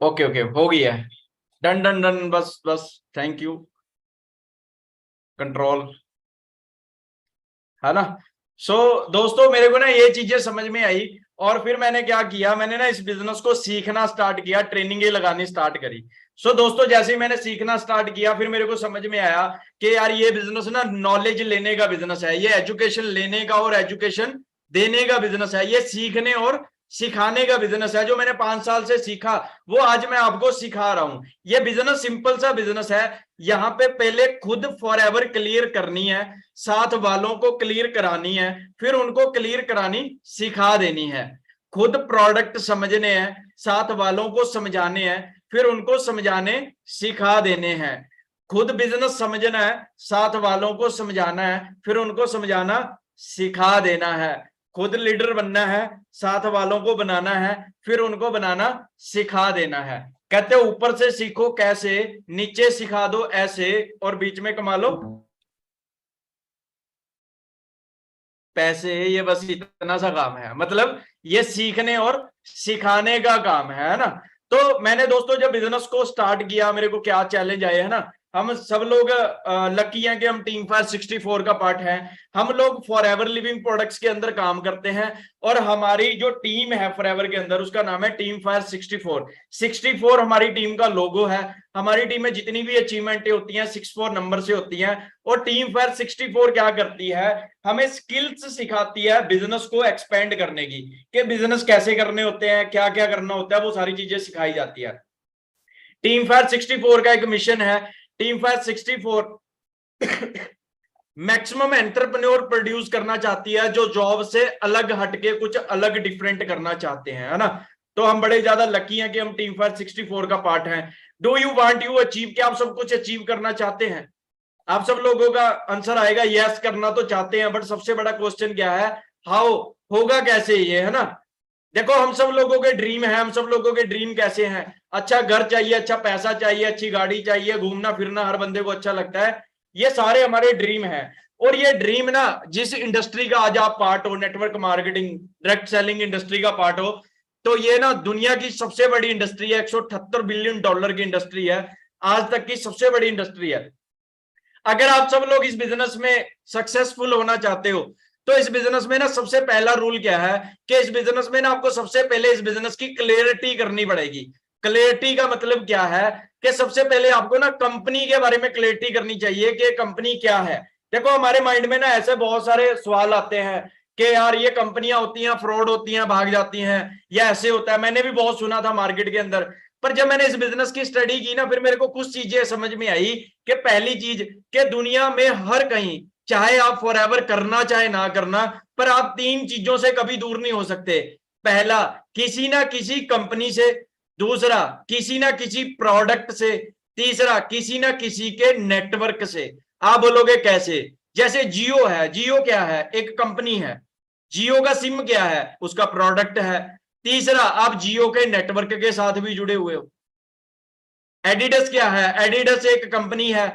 Okay okay, हो गया है। डन डन डन, बस बस। Thank you. कंट्रोल। है ना। सो दोस्तों, मेरे को ना ये चीजें समझ में आई। और फिर मैंने क्या किया, मैंने ना इस बिजनेस को सीखना स्टार्ट किया, ट्रेनिंगें लगानी स्टार्ट करी। सो दोस्तों, जैसे ही मैंने सीखना स्टार्ट किया, फिर मेरे को समझ में आया कि यार ये बिजनेस ना नॉलेज लेने का बिजनेस है, ये एजुकेशन लेने का और एजुकेशन देने का बिजनेस है, ये सीखने और सिखाने का बिजनेस है। जो मैंने 5 साल से सीखा वो आज मैं आपको सिखा रहा हूं। ये बिजनेस सिंपल सा बिजनेस है। यहाँ पे पहले खुद फॉर एवर क्लियर करनी है, साथ वालों को क्लियर करानी है, फिर उनको क्लियर करानी सिखा देनी है। खुद प्रोडक्ट समझने हैं, साथ वालों को समझाने हैं, फिर उनको समझाने सिखा देने हैं। खुद बिजनेस समझना है, साथ वालों को समझाना है, फिर उनको समझाना सिखा देना है। खुद लीडर बनना है, साथ वालों को बनाना है, फिर उनको बनाना सिखा देना है। कहते ऊपर से सीखो कैसे, नीचे सिखा दो ऐसे, और बीच में कमा लो पैसे। ये बस इतना सा काम है, मतलब ये सीखने और सिखाने का काम है ना। तो मैंने दोस्तों जब बिजनेस को स्टार्ट किया, मेरे को क्या चैलेंज आए, है ना। हम सब लोग लकी हैं कि हम टीम फायर 64 का पार्ट है। हम लोग फॉर एवर लिविंग प्रोडक्ट्स के अंदर काम करते हैं, और हमारी जो टीम है फॉर एवर के अंदर, उसका नाम है टीम फायर 64। 64 हमारी टीम का लोगो है। हमारी टीम में जितनी भी अचीवमेंटें होती हैं 64 नंबर से होती हैं। और टीम फायर 64 क्या करती है, हमें स्किल्स सिखाती है बिजनेस को एक्सपेंड करने की, कि बिजनेस कैसे करने होते हैं, क्या क्या करना होता है, वो सारी चीजें सिखाई जाती है। टीम फायर 64 का एक मिशन है। Team fire 64 maximum entrepreneur produce करना चाहती है, जो जॉब से अलग हटके कुछ अलग डिफरेंट करना चाहते हैं, है ना। तो हम बड़े ज्यादा लकी हैं कि हम टीम फायर 64 का पार्ट हैं। Do you want you achieve, क्या आप सब कुछ अचीव करना चाहते हैं? आप सब लोगों का आंसर आएगा यस, करना तो चाहते हैं, बट सबसे बड़ा क्वेश्चन क्या है, हाउ, होगा कैसे ये, है ना। देखो, हम सब लोगों के ड्रीम है, हम सब लोगों के ड्रीम कैसे हैं? अच्छा घर चाहिए, अच्छा पैसा चाहिए, अच्छी गाड़ी चाहिए, घूमना फिरना हर बंदे को अच्छा लगता है। ये सारे हमारे ड्रीम है। और ये ड्रीम ना, जिस इंडस्ट्री का आज आप पार्ट हो, network marketing direct selling industry का पार्ट हो, तो ये ना दुनिया की सबसे बड़ी इंडस्ट्री है। 178 बिलियन डॉलर की इंडस्ट्री है, आज तक की सबसे बड़ी इंडस्ट्री है। अगर आप सब लोग इस बिजनेस में सक्सेसफुल होना चाहते हो, तो इस बिजनेस में ना सबसे पहला रूल क्या है, कि इस बिजनेस में ना आपको सबसे पहले इस बिजनेस की क्लियरिटी करनी पड़ेगी। क्लियरिटी का मतलब क्या है, कि सबसे पहले आपको ना कंपनी के बारे में क्लियरिटी करनी चाहिए कि कंपनी क्या है। देखो, हमारे माइंड में ना ऐसे बहुत सारे सवाल आते हैं कि यार ये कंपनियां होती हैं, फ्रॉड होती हैं, भाग जाती हैं, या ऐसे होता है। मैंने भी बहुत सुना था मार्केट के अंदर। पर जब मैंने इस बिजनेस की स्टडी की ना, फिर मेरे को कुछ चीजें समझ में आई, कि पहली चीज, कि दुनिया में हर कहीं, चाहे आप फॉर एवर करना चाहे ना करना, पर आप तीन चीजों से कभी दूर नहीं हो सकते। पहला, किसी ना किसी कंपनी से। दूसरा, किसी ना किसी प्रोडक्ट से। तीसरा, किसी ना किसी के नेटवर्क से। आप बोलोगे कैसे? जैसे जियो है, जियो क्या है, एक कंपनी है। जियो का सिम क्या है, उसका प्रोडक्ट है। तीसरा, आप जियो के नेटवर्क के साथ भी जुड़े हुए हो। एडिडस क्या है, एडिडस एक कंपनी है।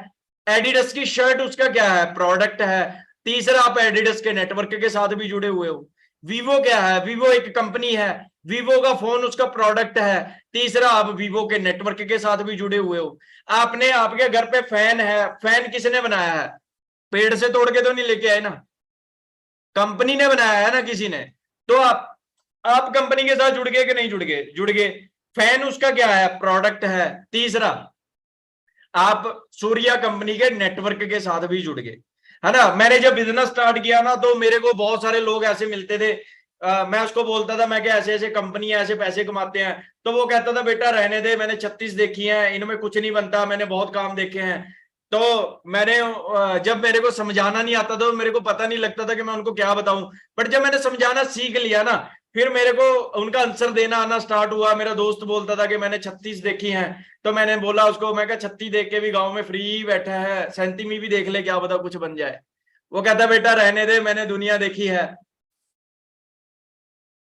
एडिडस की शर्ट उसका क्या है, प्रोडक्ट है। तीसरा, आप एडिडस के नेटवर्क के साथ भी जुड़े हुए हो। वीवो क्या है, वीवो एक कंपनी है। वीवो का फोन उसका प्रोडक्ट है। तीसरा, आप वीवो के नेटवर्क के साथ भी जुड़े हुए हो। आपने, आपके घर पे फैन है, फैन किसने बनाया है? पेड़ से तोड़ के तो नहीं लेके आए ना, कंपनी ने बनाया है ना किसी ने। तो आप कंपनी के साथ जुड़ गए कि नहीं जुड़ गए? जुड़ गए। फैन उसका क्या है, प्रोडक्ट है। तीसरा, आप सूर्या कंपनी के नेटवर्क के साथ भी जुड़ गए, है ना। मैंने जब बिजनेस स्टार्ट किया ना, तो मेरे को बहुत सारे लोग ऐसे मिलते थे। मैं उसको बोलता था, मैं क्या ऐसे ऐसे कंपनी है, ऐसे पैसे कमाते हैं। तो वो कहता था, बेटा रहने दे, मैंने 36 देखी हैं, इनमें कुछ नहीं बनता, मैंने बहुत काम देखे हैं। तो मैंने जब मेरे को समझाना नहीं आता तो मेरे को पता नहीं लगता था कि मैं उनको क्या बताऊं। बट जब मैंने समझाना सीख लिया ना, फिर मेरे को उनका आंसर देना आना स्टार्ट हुआ। मेरा दोस्त बोलता था कि मैंने 36 देखी हैं। तो मैंने बोला उसको, मैं कहा 36 देख के भी गांव में फ्री बैठा है, 37वीं भी देख ले, क्या पता कुछ बन जाए। वो कहता, बेटा रहने दे, मैंने दुनिया देखी है।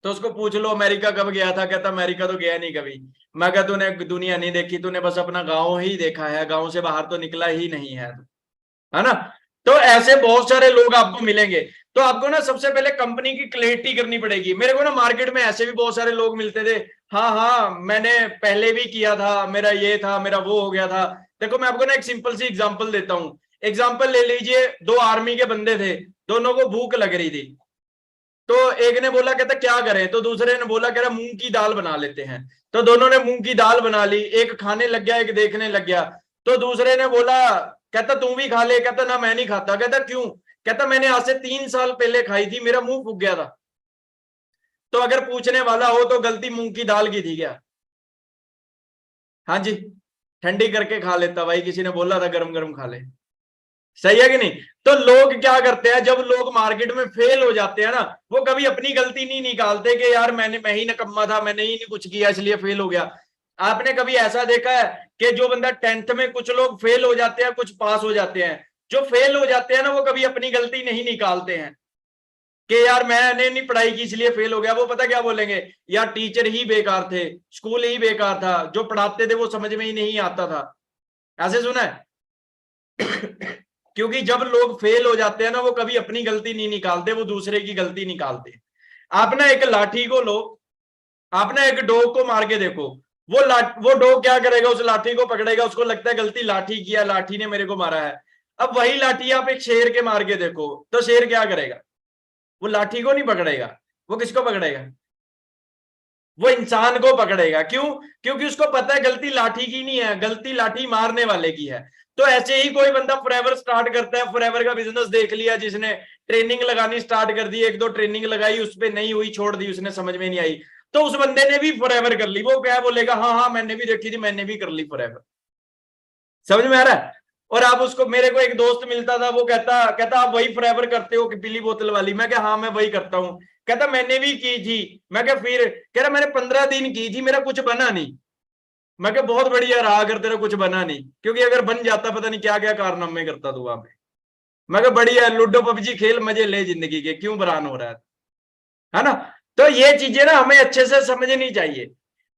तो उसको पूछ लो अमेरिका कब गया था, कहता अमेरिका तो गया नहीं कभी। मैं कहा, तूने दुनिया नहीं देखी, तूने बस अपना गाँव ही देखा है, गाँव से बाहर तो निकला ही नहीं है ना। तो ऐसे बहुत सारे लोग आपको मिलेंगे। तो आपको ना सबसे पहले कंपनी की क्लैरिटी करनी पड़ेगी। मेरे को ना मार्केट में ऐसे भी बहुत सारे लोग मिलते थे, हाँ हाँ मैंने पहले भी किया था, मेरा ये था, मेरा वो हो गया था। देखो मैं आपको ना एक सिंपल सी एग्जांपल देता हूँ। एग्जांपल ले लीजिए, दो आर्मी के बंदे थे, दोनों को भूख लग रही थी। तो एक ने बोला कहता क्या करें, तो दूसरे ने बोला कह रहा मूंग की दाल बना लेते हैं। तो दोनों ने मूंग की दाल बना ली, एक खाने लग गया एक देखने लग गया। तो दूसरे ने बोला, कहता तू भी खा ले, कहता ना मैं नहीं खाता। कहता क्यों, कहता मैंने आज से 3 साल पहले खाई थी, मेरा मुंह फूक गया था। तो अगर पूछने वाला हो तो गलती मूंग की दाल की थी क्या? हाँ जी, ठंडी करके खा लेता भाई, किसी ने बोला था गरम गरम खा ले। सही है कि नहीं? तो लोग क्या करते हैं, जब लोग मार्केट में फेल हो जाते हैं ना, वो कभी अपनी गलती नहीं निकालते कि यार मैं ही निकम्मा था, मैंने ही नहीं कुछ किया इसलिए फेल हो गया। आपने कभी ऐसा देखा है कि जो बंदा 10th में, कुछ लोग फेल हो जाते हैं कुछ पास हो जाते हैं, जो फेल हो जाते हैं ना वो कभी अपनी गलती नहीं निकालते हैं कि यार मैंने नहीं पढ़ाई की इसलिए फेल हो गया। वो पता क्या बोलेंगे, यार टीचर ही बेकार थे, स्कूल ही बेकार था, जो पढ़ाते थे वो समझ में ही नहीं आता था। ऐसे सुना है? क्योंकि जब लोग फेल हो जाते हैं ना, वो कभी अपनी गलती नहीं निकालते, वो दूसरे की गलती निकालते हैं। आप ना एक लाठी को लो, आप ना एक डॉग को मार के देखो, वो डॉग क्या करेगा, उस लाठी को पकड़ेगा, उसको लगता है गलती लाठी की है, लाठी ने मेरे को मारा है। अब वही लाठी आप एक शेर के मार के देखो, तो शेर क्या करेगा, वो लाठी को नहीं पकड़ेगा, वो किसको पकड़ेगा, वो इंसान को पकड़ेगा। क्यों? क्योंकि उसको पता है गलती लाठी की नहीं है, गलती लाठी मारने वाले की है। तो ऐसे ही कोई बंदा फॉरएवर स्टार्ट करता है, फॉरएवर का बिजनेस देख लिया, जिसने ट्रेनिंग लगानी स्टार्ट कर दी, एक दो ट्रेनिंग लगाई, उस पर नहीं हुई छोड़ दी, उसने समझ में नहीं आई, तो उस बंदे ने भी फॉरएवर कर ली। वो क्या बोलेगा, हाँ हाँ मैंने भी देखी थी, मैंने भी कर ली फॉरएवर। समझ में आ रहा है? और आप उसको, मेरे को एक दोस्त मिलता था, वो कहता कहता आप वही फॉरएवर करते हो कि पीली बोतल वाली? मैं क्या, हाँ मैं वही करता हूँ। कहता मैंने भी की थी। मैं क्या फिर? कह रहा मैंने 15 दिन की थी, मेरा कुछ बना नहीं। मैं क्या बहुत बढ़िया रहा अगर तेरा कुछ बना नहीं, क्योंकि अगर बन जाता पता नहीं क्या क्या कारनामे करता तू वहां पे। मैं क्या बढ़िया है, लूडो पबजी खेल, मजे ले जिंदगी के, क्यों बरान हो रहा है ना? तो ये चीजें ना हमें अच्छे से समझनी चाहिए।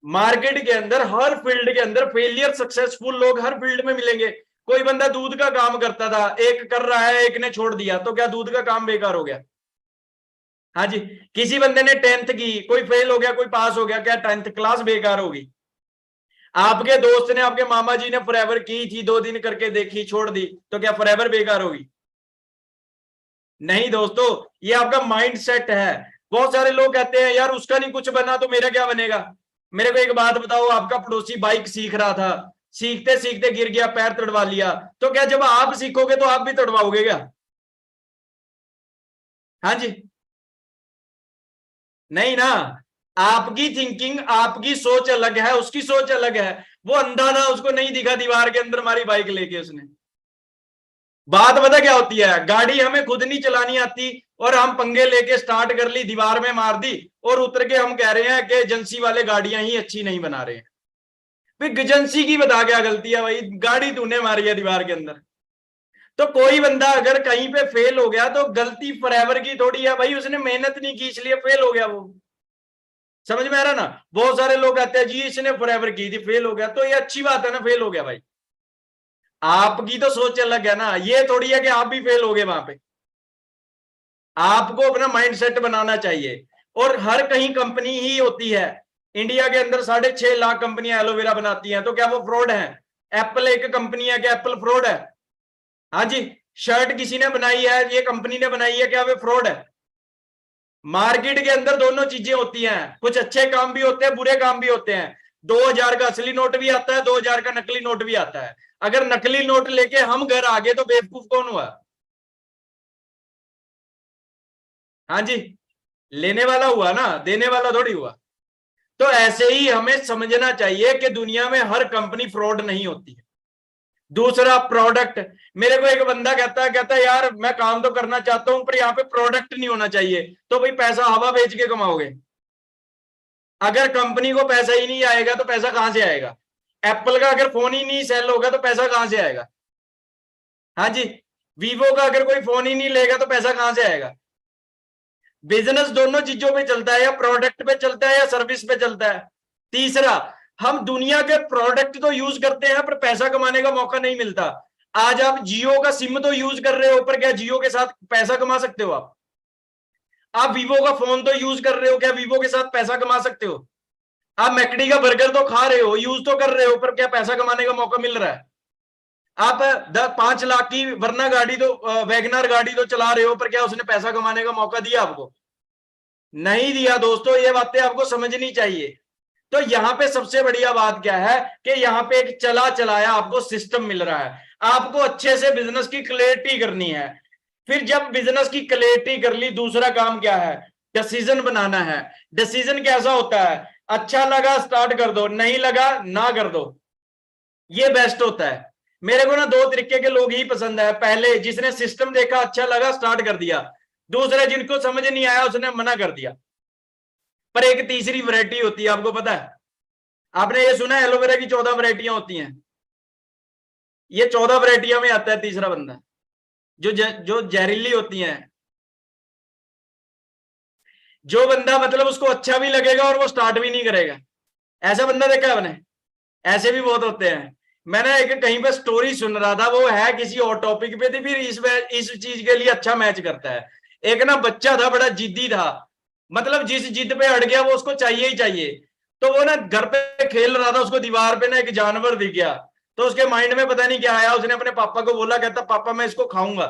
मार्केट के अंदर, हर फील्ड के अंदर फेलियर सक्सेसफुल लोग हर फील्ड में मिलेंगे। कोई बंदा दूध का काम करता था, एक कर रहा है, एक ने छोड़ दिया, तो क्या दूध का काम बेकार हो गया? हाँ जी। किसी बंदे ने 10th की, कोई फेल हो गया कोई पास हो गया, क्या 10th क्लास बेकार होगी? आपके दोस्त ने, आपके मामा जी ने फॉरएवर की थी, 2 दिन करके देखी छोड़ दी, तो क्या फॉरएवर बेकार होगी? नहीं दोस्तों, ये आपका माइंड सेट है। बहुत सारे लोग कहते हैं यार उसका नहीं कुछ बना तो मेरा क्या बनेगा। मेरे को एक बात बताओ, आपका पड़ोसी बाइक सीख रहा था, सीखते सीखते गिर गया, पैर तड़वा लिया, तो क्या जब आप सीखोगे तो आप भी तड़वाओगे क्या? हाँ जी। नहीं ना। आपकी थिंकिंग, आपकी सोच अलग है, उसकी सोच अलग है। वो अंधा था, उसको नहीं दिखा दीवार के अंदर हमारी बाइक लेके उसने। बात पता क्या होती है, गाड़ी हमें खुद नहीं चलानी आती, और हम पंगे लेके स्टार्ट कर ली, दीवार में मार दी, और उतर के हम कह रहे हैं कि एजेंसी वाले गाड़ियां ही अच्छी नहीं बना रहे हैं। फिर एजेंसी की बता क्या गलती है भाई, गाड़ी तूने मारी है दीवार के अंदर। तो कोई बंदा अगर कहीं पे फेल हो गया तो गलती फॉरएवर की थोड़ी है भाई, उसने मेहनत नहीं की इसलिए फेल हो गया वो। समझ में आ रहा ना? बहुत सारे लोग कहते हैं जी इसने फॉरएवर की थी फेल हो गया, तो ये अच्छी बात है ना, फेल हो गया भाई। आपकी तो सोच अलग है ना, ये थोड़ी है कि आप भी फेल हो गए वहां पे। आपको अपना माइंड सेट बनाना चाहिए। और हर कहीं कंपनी ही होती है। इंडिया के अंदर 6.5 लाख कंपनियां एलोवेरा बनाती हैं, तो क्या वो फ्रॉड है? एप्पल एक कंपनी है, क्या एप्पल फ्रॉड है? हाँ जी। शर्ट किसी ने बनाई है, ये कंपनी ने बनाई है, क्या वे फ्रॉड है? मार्केट के अंदर दोनों चीजें होती हैं, कुछ अच्छे काम भी होते हैं, बुरे काम भी होते हैं। 2000 का असली नोट भी आता है, 2000 का नकली नोट भी आता है। अगर नकली नोट लेके हम घर आ गए तो बेवकूफ कौन हुआ? हाँ जी। लेने वाला हुआ ना, देने वाला थोड़ी हुआ। तो ऐसे ही हमें समझना चाहिए कि दुनिया में हर कंपनी फ्रॉड नहीं होती है। दूसरा, प्रोडक्ट। मेरे को एक बंदा कहता है यार मैं काम तो करना चाहता हूं पर यहाँ पे प्रोडक्ट नहीं होना चाहिए। तो भाई पैसा हवा बेच के कमाओगे? अगर कंपनी को पैसा ही नहीं आएगा तो पैसा कहां से आएगा? एप्पल का अगर फोन ही नहीं सेल होगा तो पैसा कहां से आएगा? हाँ जी। वीवो का अगर कोई फोन ही नहीं लेगा तो पैसा कहां से आएगा? बिजनेस दोनों चीजों पे चलता है, या प्रोडक्ट पे चलता है या सर्विस पे चलता है। तीसरा, हम दुनिया के प्रोडक्ट तो यूज करते हैं पर पैसा कमाने का मौका नहीं मिलता। आज आप जियो का सिम तो यूज कर रहे हो, पर क्या जियो के साथ पैसा कमा सकते हो? आप वीवो का फोन तो यूज कर रहे हो, क्या वीवो के साथ पैसा कमा सकते हो? आप मैकडी का बर्गर तो खा रहे हो, यूज तो कर रहे हो, पर क्या पैसा कमाने का मौका मिल रहा है? आप 5 लाख की वरना गाड़ी तो वैगनर गाड़ी तो चला रहे हो, पर क्या उसने पैसा कमाने का मौका दिया आपको? नहीं दिया दोस्तों, ये बातें आपको समझनी चाहिए। तो यहाँ पे सबसे बढ़िया बात क्या है कि यहाँ पे एक चला चलाया आपको सिस्टम मिल रहा है। आपको अच्छे से बिजनेस की क्लैरिटी करनी है। फिर जब बिजनेस की क्लैरिटी कर ली, दूसरा काम क्या है? डिसीजन बनाना है। डिसीजन कैसा होता है? अच्छा लगा स्टार्ट कर दो, नहीं लगा ना कर दो, ये बेस्ट होता है। मेरे को ना 2 तरीके के लोग ही पसंद है। पहले जिसने सिस्टम देखा, अच्छा लगा स्टार्ट कर दिया। दूसरे जिनको समझ नहीं आया, उसने मना कर दिया। पर एक तीसरी वैरायटी होती है, आपको पता है? आपने ये सुना है एलोवेरा की 14 वैरायटियां होती हैं? ये 14 वैरायटियां में आता है तीसरा बंदा, जो जहरीली होती हैं। जो बंदा मतलब उसको अच्छा भी लगेगा और वो स्टार्ट भी नहीं करेगा, ऐसा बंदा देखा है मैंने। ऐसे भी बहुत होते हैं। मैंने एक कहीं पे स्टोरी सुन रहा था, वो है किसी और टॉपिक पे थी, फिर इस चीज के लिए अच्छा मैच करता है। एक ना बच्चा था, बड़ा जिद्दी था, मतलब जिस जिद पे अड़ गया वो उसको चाहिए ही चाहिए। तो वो ना घर पे खेल रहा था, उसको दीवार पे ना एक जानवर दिख गया। तो उसके माइंड में पता नहीं क्या आया, उसने अपने पापा को बोला, कहता पापा मैं इसको खाऊंगा।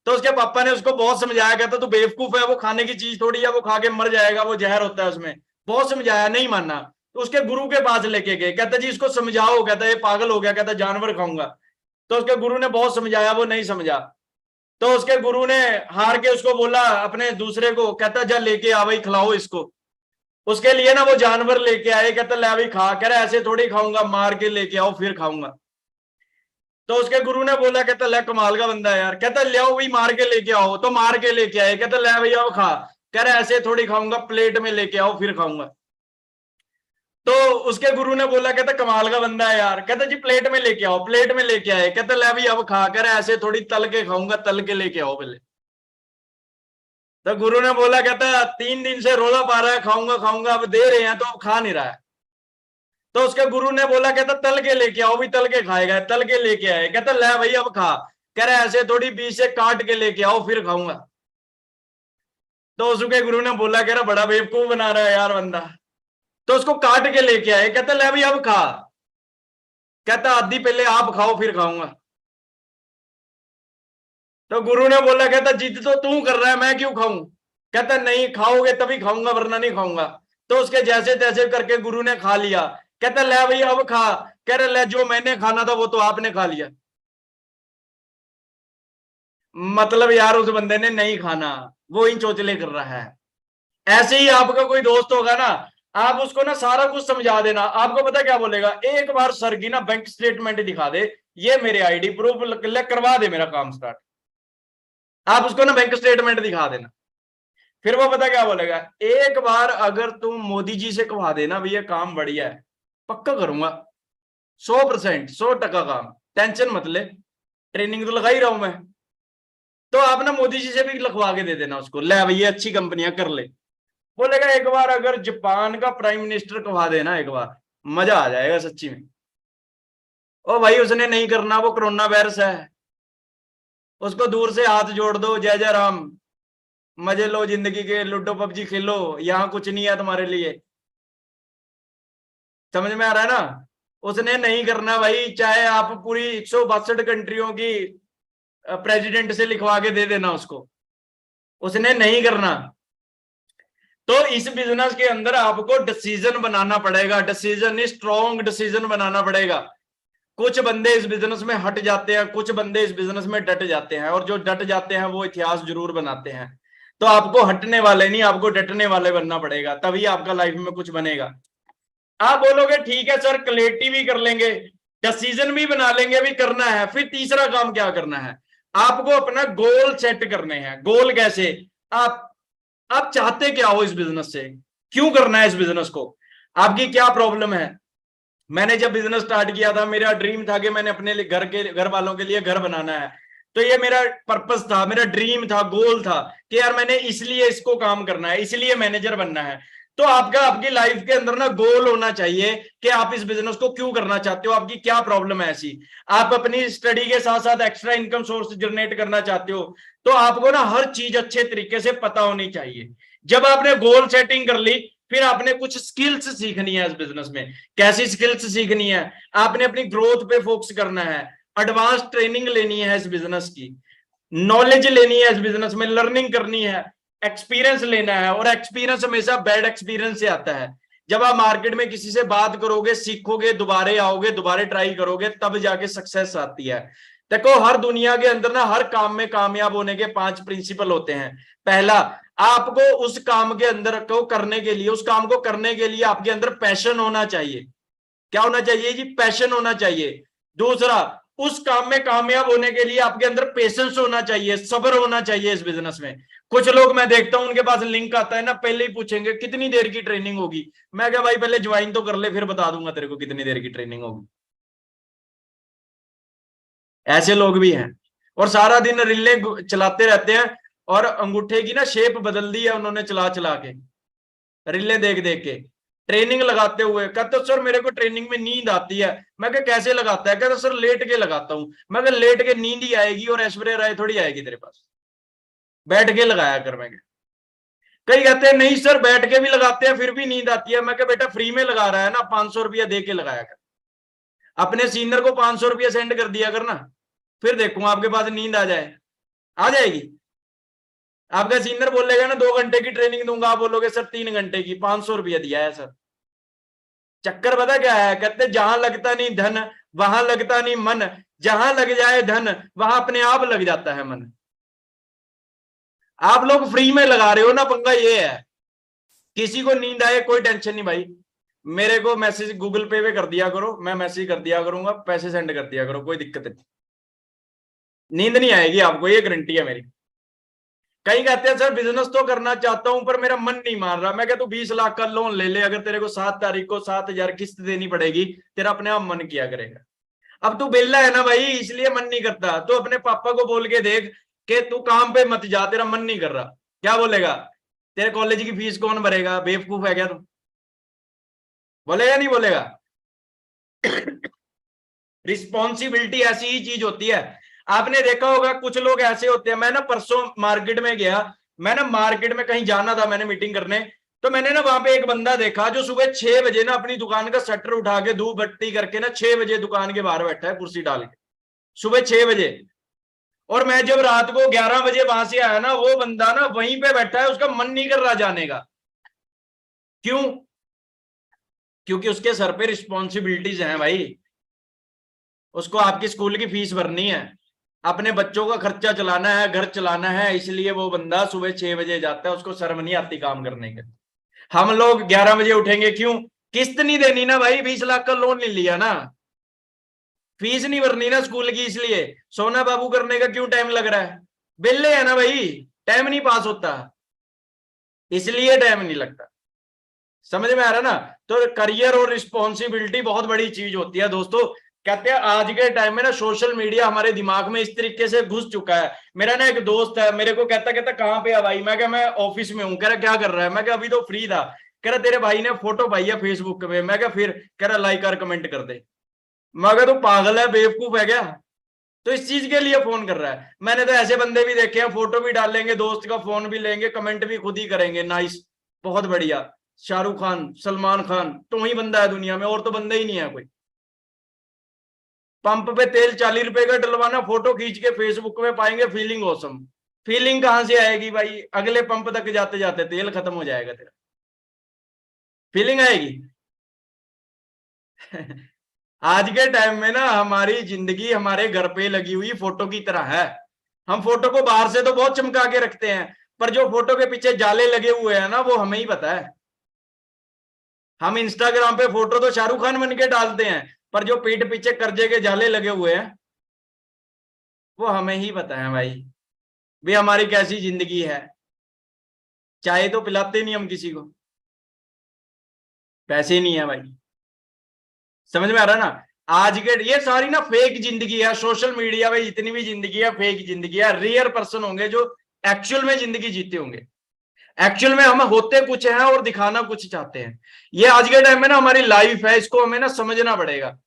तो उसके पापा ने उसको बहुत समझाया, कहता तू बेवकूफ है, वो खाने की चीज थोड़ी है, वो खा के मर जाएगा, वो जहर होता है उसमें। बहुत समझाया, नहीं मानना। तो उसके गुरु के पास लेके गए, कहता जी इसको समझाओ, कहता ये पागल हो गया, कहता जानवर खाऊंगा। तो उसके गुरु ने बहुत समझाया, वो नहीं समझा। तो उसके गुरु ने हार के उसको बोला अपने दूसरे को, कहता जा लेके आ भाई, खिलाओ इसको। उसके लिए ना वो जानवर लेके आए, कहता ले भाई खा। कह रहा ऐसे थोड़ी खाऊंगा, मार के लेके आओ फिर खाऊंगा। तो उसके गुरु ने बोला, कहता ले कमाल का बंदा है यार, कहता ले आओ भाई मार के लेके आओ। तो मार के लेके आए, कहता ले भैया वो खा। कह रहा ऐसे थोड़ी खाऊंगा, प्लेट में लेके आओ फिर खाऊंगा। तो उसके गुरु ने बोला, कहता कमाल का बंदा है यार, कहता जी प्लेट में लेके आओ। प्लेट में लेके आए, कहता ले भाई अब खा। कह रहा ऐसे थोड़ी तल के खाऊंगा, तल के लेके आओ पहले। तो गुरु ने बोला, कहता 3 दिन से रोला पा रहा है खाऊंगा खाऊंगा, अब दे रहे हैं तो अब खा नहीं रहा है। तो उसके गुरु ने बोला, कहता तल के लेके आओ, भी तल के खाएगा। तल के लेके आए, कहता ले भाई अब खा। कह रहा ऐसे थोड़ी बीच से काट के लेके आओ फिर खाऊंगा। तो उसके गुरु ने बोला, कह रहा बड़ा बेवकूफ बना रहा है यार बंदा। तो उसको काट के लेके आए, कहता ले भाई अब खा। कहता आधी पहले आप खाओ फिर खाऊंगा। तो गुरु ने बोला, कहता जिद तो तू कर रहा है, मैं क्यों खाऊं? कहता नहीं खाओगे तभी खाऊंगा, वरना नहीं खाऊंगा। तो उसके जैसे तैसे करके गुरु ने खा लिया। कहता ले भाई अब खा। कह रहे ले जो मैंने खाना था वो तो आपने खा लिया। मतलब यार उस बंदे ने नहीं खाना, वो ही चोचले कर रहा है। ऐसे ही आपका कोई दोस्त होगा ना, आप उसको ना सारा कुछ समझा देना, आपको पता क्या बोलेगा? एक बार सर की ना बैंक स्टेटमेंट दिखा दे, ये मेरे आईडी प्रूफ करवा दे मेरा काम स्टार्ट। आप उसको ना बैंक स्टेटमेंट दिखा देना, फिर वो पता क्या बोलेगा? एक बार अगर तुम मोदी जी से कहा देना भैया काम बढ़िया है, पक्का करूंगा, 100%, 100% काम, टेंशन मत ले, ट्रेनिंग तो लगा ही रहा हूं मैं। तो आप ना मोदी जी से भी लिखवा के दे देना उसको, ले भैया अच्छी कंपनियां कर ले। बोलेगा एक बार अगर जापान का प्राइम मिनिस्टर कहा देना, एक बार मजा आ जाएगा सच्ची में। ओ भाई उसने नहीं करना, वो कोरोना वायरस है, उसको दूर से हाथ जोड़ दो, जय जय राम, मजे लो जिंदगी के, लूडो पबजी खेलो, यहाँ कुछ नहीं है तुम्हारे लिए। समझ में आ रहा है ना? उसने नहीं करना भाई, चाहे आप पूरी 162 कंट्रियों की प्रेसिडेंट से लिखवा के दे देना उसको, उसने नहीं करना। तो इस बिजनेस के अंदर आपको डिसीजन बनाना पड़ेगा, डिसीजन स्ट्रॉन्ग डिसीजन बनाना पड़ेगा। कुछ बंदे इस बिजनेस में हट जाते हैं, कुछ बंदे इस बिजनेस में डट जाते हैं, और जो डट जाते हैं वो इतिहास जरूर बनाते हैं। तो आपको हटने वाले नहीं, आपको डटने वाले बनना पड़ेगा, तभी आपका लाइफ में कुछ बनेगा। आप बोलोगे ठीक है सर, क्लैरिटी भी कर लेंगे, डिसीजन भी बना लेंगे, भी करना है, फिर तीसरा काम क्या करना है? आपको अपना गोल सेट करने हैं। गोल कैसे? आप चाहते क्या हो इस बिजनेस से? क्यों करना है इस बिजनेस को? आपकी क्या प्रॉब्लम है? मैंने जब बिजनेस स्टार्ट किया था, मेरा ड्रीम था कि मैंने अपने घर वालों के लिए घर बनाना है। तो ये मेरा पर्पस था, मेरा ड्रीम था, गोल था कि यार मैंने इसलिए इसको काम करना है, इसलिए मैनेजर बनना है। तो आपका आपकी लाइफ के अंदर ना गोल होना चाहिए कि आप इस बिजनेस को क्यों करना चाहते हो, आपकी क्या प्रॉब्लम है ऐसी, आप अपनी स्टडी के साथ साथ एक्स्ट्रा इनकम सोर्स जनरेट करना चाहते हो, तो आपको ना हर चीज अच्छे तरीके से पता होनी चाहिए। जब आपने गोल सेटिंग कर ली, फिर आपने कुछ स्किल्स सीखनी है इस बिजनेस में। कैसी स्किल्स सीखनी है? आपने अपनी ग्रोथ पे फोकस करना है, एडवांस ट्रेनिंग लेनी है इस बिजनेस की, नॉलेज लेनी है इस बिजनेस में, लर्निंग करनी है, एक्सपीरियंस लेना है। और एक्सपीरियंस हमेशा बैड एक्सपीरियंस से आता है। जब आप मार्केट में किसी से बात करोगे, सीखोगे, दोबारे आओगे, दोबारे ट्राई करोगे, तब जाके सक्सेस आती है। देखो, हर दुनिया के अंदर ना हर काम में कामयाब होने के 5 प्रिंसिपल होते हैं। पहला, आपको उस काम के अंदर को करने के लिए, उस काम को करने के लिए आपके अंदर पैशन होना चाहिए। क्या होना चाहिए जी? पैशन होना चाहिए। दूसरा, उस काम में कामयाब होने के लिए आपके अंदर पेशेंस होना चाहिए, सब्र होना चाहिए इस बिजनेस में। कुछ लोग मैं देखता हूं, उनके पास लिंक आता है ना, पहले ही पूछेंगे कितनी देर की ट्रेनिंग होगी। मैं क्या भाई, पहले ज्वाइन तो कर ले, फिर बता दूंगा तेरे को कितनी देर की ट्रेनिंग होगी। ऐसे लोग भी हैं। और सारा दिन रिले चलाते रहते हैं, और अंगूठे की ना शेप बदल दी है उन्होंने चला चला के, रिले देख देख के। ट्रेनिंग लगाते हुए कहते तो सर मेरे को ट्रेनिंग में नींद आती है। मैं क्या, कैसे लगाता है? कहते सर लेट के लगाता हूं। मैं क्या, लेट के नींद ही आएगी और ऐश्वर्या राय थोड़ी आएगी तेरे पास, बैठ के लगाया कर। मैं, कई कहते हैं नहीं सर बैठ के भी लगाते हैं फिर भी नींद आती है। मैं क्या, बेटा फ्री में लगा रहा है ना, 500 रुपया दे के लगाया कर, अपने सीनियर को 500 रुपया सेंड कर दिया करना, फिर देखूंगा आपके पास नींद आ जाए, आ जाएगी। आपका सीनियर बोलेगा ना 2 घंटे की ट्रेनिंग दूंगा, आप बोलोगे सर 3 घंटे की, 500 रुपया दिया है सर। चक्कर पता क्या है? कहते जहां लगता नहीं धन, वहां लगता नहीं मन, जहां लग जाए धन, वहां अपने आप लग जाता है मन। आप लोग फ्री में लगा रहे हो ना, पंगा ये है। किसी को नींद आए कोई टेंशन नहीं भाई, मेरे को मैसेज गूगल पे कर दिया करो, मैं मैसेज कर दिया करूंगा, पैसे सेंड कर दिया करो, कोई दिक्कत नहीं। नींद नहीं आएगी आपको, ये गारंटी है मेरी। कई कहते हैं सर बिजनेस तो करना चाहता हूं पर मेरा मन नहीं मान रहा। मैं कहता हूं 20 लाख का लोन ले ले, अगर तेरे को 7 तारीख को 7,000 किस्त देनी पड़ेगी, तेरा अपने आप मन किया करेगा। अब तू बेला है ना भाई, इसलिए मन नहीं करता। तो अपने पापा को बोल के देख कि तू काम पे मत जा, तेरा मन नहीं कर रहा। क्या बोलेगा? तेरे कॉलेज की फीस कौन भरेगा? बेवकूफ है क्या तू? बोलेगा नहीं बोलेगा? रिस्पॉन्सिबिलिटी ऐसी ही चीज होती है। आपने देखा होगा कुछ लोग ऐसे होते हैं। मैं ना परसों मार्केट में गया, मैं ना मार्केट में कहीं जाना था मैंने मीटिंग करने, तो मैंने ना वहां पे एक बंदा देखा जो सुबह 6 बजे ना अपनी दुकान का शटर उठा के धूप बत्ती करके ना 6 बजे दुकान के बाहर बैठा है कुर्सी डाल के, सुबह 6 बजे। और मैं जब रात को 11 बजे वहां से आया ना, वो बंदा ना वहीं पे बैठा है, उसका मन नहीं कर रहा जाने का। क्यों? क्योंकि उसके सर पे रिस्पॉन्सिबिलिटीज हैं भाई। उसको आपकी स्कूल की फीस भरनी है, अपने बच्चों का खर्चा चलाना है, घर चलाना है, इसलिए वो बंदा सुबह 6 बजे जाता है, उसको शर्म नहीं आती काम करने के। हम लोग 11 बजे उठेंगे, क्यों? किस्त नहीं देनी ना भाई, 20 लाख का लोन नहीं लिया ना, फीस नहीं भरनी ना स्कूल की, इसलिए सोना बाबू करने का क्यों टाइम लग रहा है? बिल्ले है ना भाई, टाइम नहीं पास होता, इसलिए टाइम नहीं लगता। समझ में आ रहा ना? तो करियर और रिस्पॉन्सिबिलिटी बहुत बड़ी चीज होती है दोस्तों। कहते हैं आज के टाइम में ना सोशल मीडिया हमारे दिमाग में इस तरीके से घुस चुका है। मेरा ना एक दोस्त है, मेरे को कहता कहता कहाँ पे है भाई? मैं क्या, मैं ऑफिस में हूँ। कह रहा क्या कर रहा है? मैं क्या, अभी तो फ्री था। कह रहा तेरे भाई ने फोटो पाई है फेसबुक पे। मैं क्या, फिर? कह रहा लाइक और कमेंट कर दे। मैं क्या, तू पागल है, बेवकूफ है क्या? तो इस चीज के लिए फोन कर रहा है। मैंने तो ऐसे बंदे भी देखे हैं, फोटो भी डालेंगे, दोस्त का फोन भी लेंगे, कमेंट भी खुद ही करेंगे, नाइस, बहुत बढ़िया, शाहरुख खान, सलमान खान, तो वही बंदा है दुनिया में, और तो बंदा ही नहीं है कोई। पंप पे तेल 40 रुपए का डलवाना, फोटो खींच के फेसबुक पे पाएंगे, फीलिंग ऑसम। फीलिंग कहां से आएगी भाई? अगले पंप तक जाते जाते तेल खत्म हो जाएगा तेरा, फीलिंग आएगी? आज के टाइम में ना हमारी जिंदगी हमारे घर पे लगी हुई फोटो की तरह है। हम फोटो को बाहर से तो बहुत चमका के रखते हैं, पर जो फोटो के पीछे जाले लगे हुए हैं ना, वो हमें ही पता है। हम इंस्टाग्राम पे फोटो तो शाहरुख खान बन के डालते हैं, पर जो पीठ पीछे कर्जे के जाले लगे हुए हैं, वो हमें ही पता है भाई। भी हमारी कैसी जिंदगी है। चाय तो पिलाते नहीं हम किसी को, पैसे नहीं है भाई। समझ में आ रहा है ना? आज के ये सारी ना फेक जिंदगी है। सोशल मीडिया पे जितनी भी जिंदगी है फेक जिंदगी है। रियल पर्सन होंगे जो एक्चुअल में जिंदगी जीते होंगे। एक्चुअल में हम होते कुछ हैं और दिखाना कुछ चाहते हैं। ये आज के टाइम में ना हमारी लाइफ है, इसको हमें ना समझना पड़ेगा।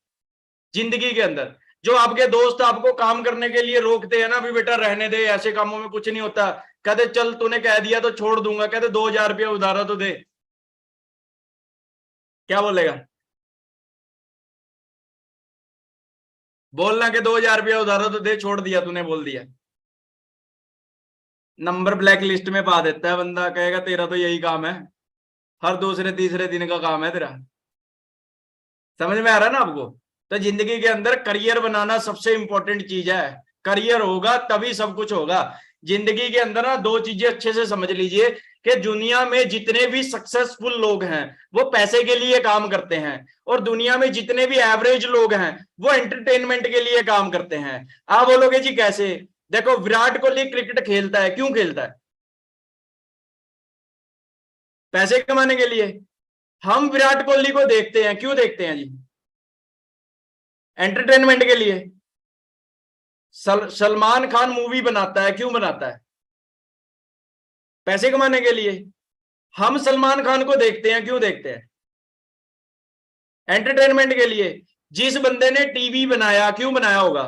जिंदगी के अंदर जो आपके दोस्त आपको काम करने के लिए रोकते हैं ना, भी बेटा रहने दे, ऐसे कामों में कुछ नहीं होता, कहते चल तूने कह दिया तो छोड़ दूंगा, कहते 2,000 रुपया उधारा तो दे, क्या बोलेगा? बोलना कि 2,000 रुपया उधारा तो दे, छोड़ दिया तूने, बोल दिया, नंबर ब्लैक लिस्ट में पा देता है बंदा, कहेगा तेरा तो यही काम है, हर दूसरे तीसरे दिन का काम है तेरा। समझ में आ रहा है ना आपको? तो जिंदगी के अंदर करियर बनाना सबसे इंपॉर्टेंट चीज है। करियर होगा तभी सब कुछ होगा। जिंदगी के अंदर ना दो चीजें अच्छे से समझ लीजिए कि दुनिया में जितने भी सक्सेसफुल लोग हैं वो पैसे के लिए काम करते हैं, और दुनिया में जितने भी एवरेज लोग हैं वो एंटरटेनमेंट के लिए काम करते हैं। आप बोलोगे जी कैसे? देखो, विराट कोहली क्रिकेट खेलता है, क्यों खेलता है? पैसे कमाने के लिए। हम विराट कोहली को देखते हैं, क्यों देखते हैं जी? एंटरटेनमेंट के लिए। सलमान खान मूवी बनाता है, क्यों बनाता है? पैसे कमाने के लिए। हम सलमान खान को देखते हैं, क्यों देखते हैं? एंटरटेनमेंट के लिए। जिस बंदे ने टीवी बनाया, क्यों बनाया होगा?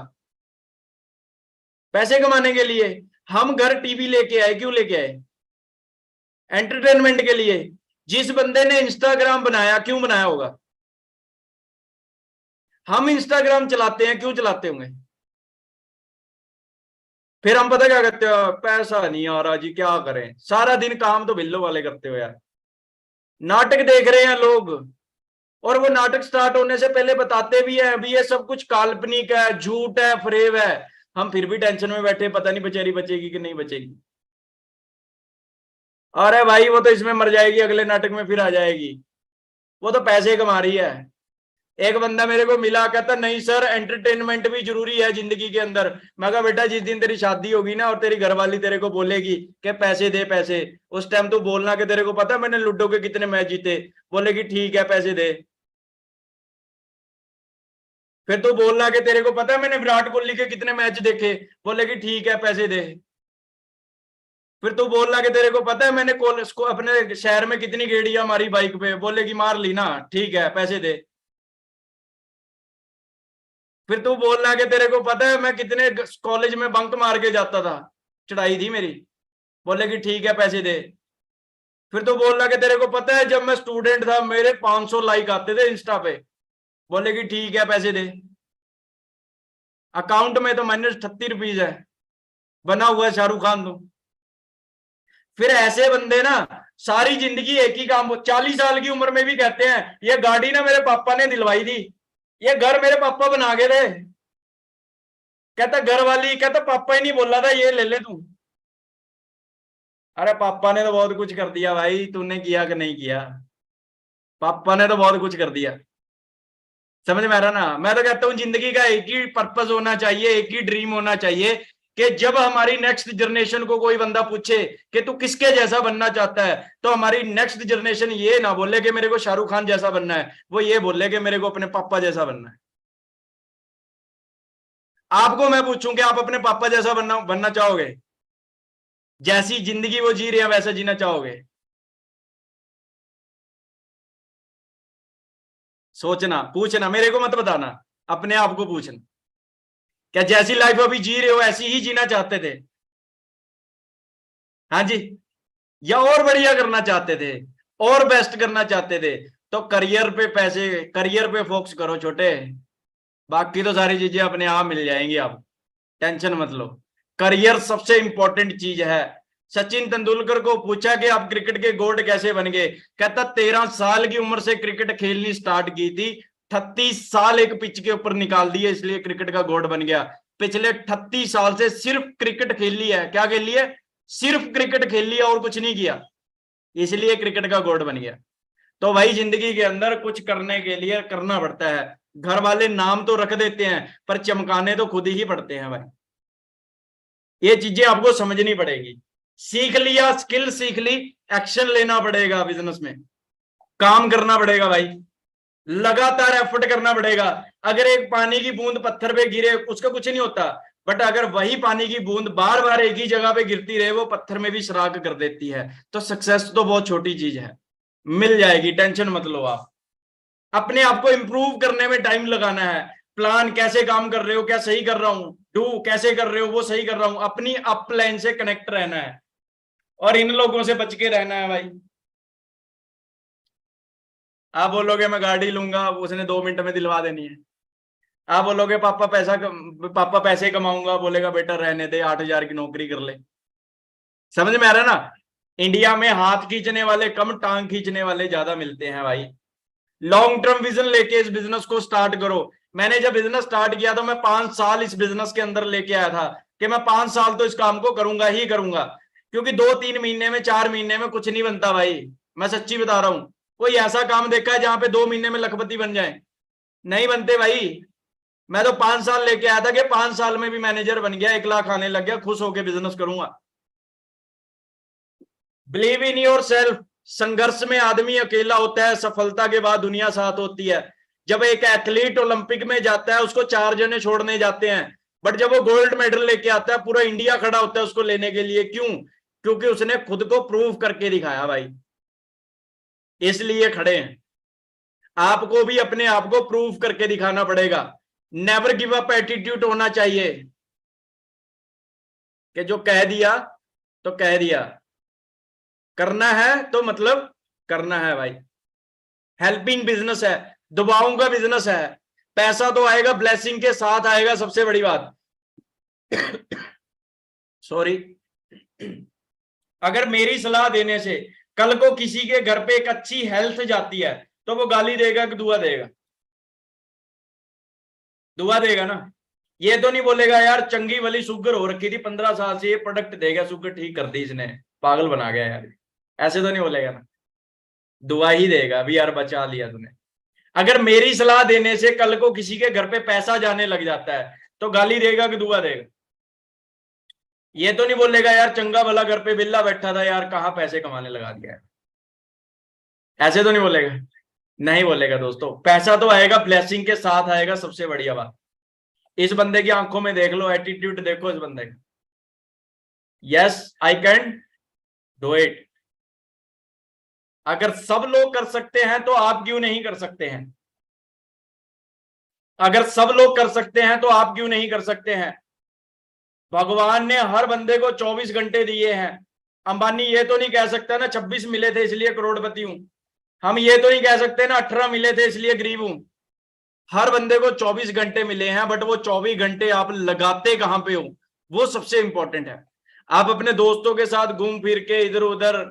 पैसे कमाने के लिए। हम घर टीवी लेके आए, क्यों लेके आए? एंटरटेनमेंट के लिए। जिस बंदे ने इंस्टाग्राम बनाया, क्यों बनाया होगा? हम इंस्टाग्राम चलाते हैं, क्यों चलाते होंगे? फिर हम पता क्या करते हो? पैसा नहीं आ रहा जी, क्या करें, सारा दिन काम तो बिल्लो वाले करते हो यार। नाटक देख रहे हैं लोग, और वो नाटक स्टार्ट होने से पहले बताते भी हैं अभी ये सब कुछ काल्पनिक है, झूठ है, फरेब है। हम फिर भी टेंशन में बैठे, पता नहीं बेचारी बचेगी कि नहीं बचेगी। अरे भाई वो तो इसमें मर जाएगी, अगले नाटक में फिर आ जाएगी, वो तो पैसे कमा रही है। एक बंदा मेरे को मिला, कहता नहीं सर एंटरटेनमेंट भी जरूरी है जिंदगी के अंदर। मैं कहा बेटा जिस दिन तेरी शादी होगी ना और तेरी घरवाली तेरे को बोलेगी कि पैसे दे पैसे, उस टाइम तू बोलना कि तेरे को पता है मैंने लूडो के कितने मैच जीते, बोलेगी ठीक है पैसे दे। फिर तू बोलना कि तेरे को पता है मैंने विराट कोहली के कितने मैच देखे, बोलेगी ठीक है पैसे दे। फिर तू बोलना कि तेरे को पता है मैंने अपने शहर में कितनी गेड़ियां मारी बाइक पे, बोलेगी मार ली ना, ठीक है पैसे दे। फिर तू बोलना कि तेरे को पता है मैं कितने कॉलेज में बंक मार के जाता था, चढ़ाई थी मेरी, बोलेगी ठीक है पैसे दे। फिर तू बोलना कि तेरे को पता है जब मैं स्टूडेंट था मेरे 500 लाइक आते थे इंस्टा पे, बोलेगी ठीक है पैसे दे। अकाउंट में तो -38 रुपीज है, बना हुआ है शाहरुख खान तो। फिर ऐसे बंदे ना सारी जिंदगी एक ही काम, 40 साल की उम्र में भी कहते हैं ये गाड़ी ना मेरे पापा ने दिलवाई थी, ये घर मेरे पापा बना के थे। कहता घर वाली, कहता पापा ही नहीं बोला था ये ले ले तू। अरे पापा ने तो बहुत कुछ कर दिया भाई, तूने किया कि नहीं किया? पापा ने तो बहुत कुछ कर दिया। समझ में आ रहा ना? मैं तो कहता हूँ जिंदगी का एक ही पर्पस होना चाहिए, एक ही ड्रीम होना चाहिए कि जब हमारी नेक्स्ट जनरेशन को कोई बंदा पूछे कि तू किसके जैसा बनना चाहता है, तो हमारी नेक्स्ट जनरेशन ये ना बोले कि मेरे को शाहरुख खान जैसा बनना है, वो ये बोले कि मेरे को अपने पापा जैसा बनना है। आपको मैं पूछूं कि आप अपने पापा जैसा बनना बनना चाहोगे? जैसी जिंदगी वो जी रहे हैं वैसा जीना चाहोगे? सोचना, पूछना, मेरे को मत बताना, अपने आप को पूछना, क्या जैसी लाइफ अभी जी रहे हो ऐसी ही जीना चाहते थे? हाँ जी, या और बढ़िया करना चाहते थे, और बेस्ट करना चाहते थे? तो करियर पे पैसे, करियर पे फोकस करो छोटे, बाकी तो सारी चीजें अपने आप मिल जाएंगी, आप टेंशन मत लो। करियर सबसे इंपॉर्टेंट चीज है। सचिन तेंदुलकर को पूछा कि आप क्रिकेट के गोल्ड कैसे बन गए, कहता 13 साल की उम्र से क्रिकेट खेलनी स्टार्ट की थी, 38 साल एक पिच के ऊपर निकाल दिए, इसलिए क्रिकेट का गोल्ड बन गया। पिछले 38 साल से सिर्फ क्रिकेट खेल ली है, क्या खेल ली है? सिर्फ क्रिकेट खेल लिया और कुछ नहीं किया, इसलिए क्रिकेट का गोल्ड बन गया। तो भाई जिंदगी के अंदर कुछ करने के लिए करना पड़ता है। घर वाले नाम तो रख देते हैं पर चमकाने तो खुद ही पड़ते हैं भाई। ये चीजें आपको समझनी पड़ेगी। सीख लिया, स्किल सीख ली, एक्शन लेना पड़ेगा, बिजनेस में काम करना पड़ेगा भाई, लगातार एफर्ट करना पड़ेगा। अगर एक पानी की बूंद पत्थर पे गिरे उसका कुछ नहीं होता, बट अगर वही पानी की बूंद बार बार एक ही जगह पे गिरती रहे, वो पत्थर में भी सुराख कर देती है। तो सक्सेस तो बहुत छोटी चीज है, मिल जाएगी, टेंशन मत लो आप। अपने आप को इंप्रूव करने में टाइम लगाना है। प्लान कैसे काम कर रहे हो, क्या सही कर रहा हूं, डू कैसे कर रहे हो, वो सही कर रहा हूं, अपनी अप लाइन से कनेक्ट रहना है और इन लोगों से बच के रहना है भाई। आप बोलोगे मैं गाड़ी लूंगा, उसने 2 मिनट में दिलवा देनी है। आप बोलोगे पापा पैसे कमाऊंगा, बोलेगा बेटा रहने दे, 8,000 की नौकरी कर ले। समझ में आ रहा है ना? इंडिया में हाथ खींचने वाले कम, टांग खींचने वाले ज्यादा मिलते हैं भाई। लॉन्ग टर्म विजन लेके इस बिजनेस को स्टार्ट करो। मैंने जब बिजनेस स्टार्ट किया तो मैं 5 साल इस बिजनेस के अंदर लेके आया था कि मैं 5 साल तो इस काम को करूंगा ही करूंगा, क्योंकि 2-3 महीने में, 4 महीने में कुछ नहीं बनता भाई। मैं सच्ची बता रहा हूं। कोई ऐसा काम देखा है जहां पे 2 महीने में लखपति बन जाए? नहीं बनते भाई। मैं तो 5 साल लेके आया था कि 5 साल में भी मैनेजर बन गया, 1 लाख आने लग गया, खुश होकर बिजनेस करूंगा। Believe in your self. संघर्ष में आदमी अकेला होता है, सफलता के बाद दुनिया साथ होती है। जब एक एथलीट ओलंपिक में जाता है, उसको 4 जने छोड़ने जाते हैं, बट जब वो गोल्ड मेडल लेके आता है, पूरा इंडिया खड़ा होता है उसको लेने के लिए। क्यों? क्योंकि उसने खुद को प्रूव करके दिखाया भाई, इसलिए खड़े हैं। आपको भी अपने आप को प्रूव करके दिखाना पड़ेगा। नेवर गिव अप एटीट्यूड होना चाहिए कि जो कह दिया तो कह दिया, करना है तो मतलब करना है भाई। हेल्पिंग बिजनेस है, दुआओं का बिजनेस है। पैसा तो आएगा, ब्लेसिंग के साथ आएगा, सबसे बड़ी बात। सॉरी। अगर मेरी सलाह देने से कल को किसी के घर पे एक अच्छी हेल्थ जाती है, तो वो गाली देगा कि दुआ देगा? दुआ देगा ना। ये तो नहीं बोलेगा यार चंगी वाली शुगर हो रखी थी 15 साल से, ये प्रोडक्ट देगा, शुगर ठीक कर दी इसने, पागल बना गया यार। ऐसे तो नहीं बोलेगा ना, दुआ ही देगा भी यार बचा लिया तूने। अगर मेरी सलाह देने से कल को किसी के घर पे पैसा जाने लग जाता है, तो गाली देगा कि दुआ देगा? ये तो नहीं बोलेगा यार चंगा भला घर पे बिल्ला बैठा था यार, कहाँ पैसे कमाने लगा दिया है। ऐसे तो नहीं बोलेगा। नहीं बोलेगा दोस्तों। पैसा तो आएगा, ब्लेसिंग के साथ आएगा, सबसे बढ़िया बात। इस बंदे की आंखों में देख लो, एटीट्यूड देखो इस बंदे का। Yes I can do it. अगर सब लोग कर सकते हैं तो आप क्यों नहीं कर सकते हैं? अगर सब लोग कर सकते हैं तो आप क्यों नहीं कर सकते हैं? भगवान ने हर बंदे को 24 घंटे दिए हैं। अंबानी ये तो नहीं कह सकता ना 26 मिले थे इसलिए करोड़पति हूं। हम ये तो नहीं कह सकते ना 18 मिले थे इसलिए गरीब हूं। हर बंदे को 24 घंटे मिले हैं, बट वो 24 घंटे आप लगाते कहां पे हो, वो सबसे इंपॉर्टेंट है। आप अपने दोस्तों के साथ घूम फिर के इधर उधर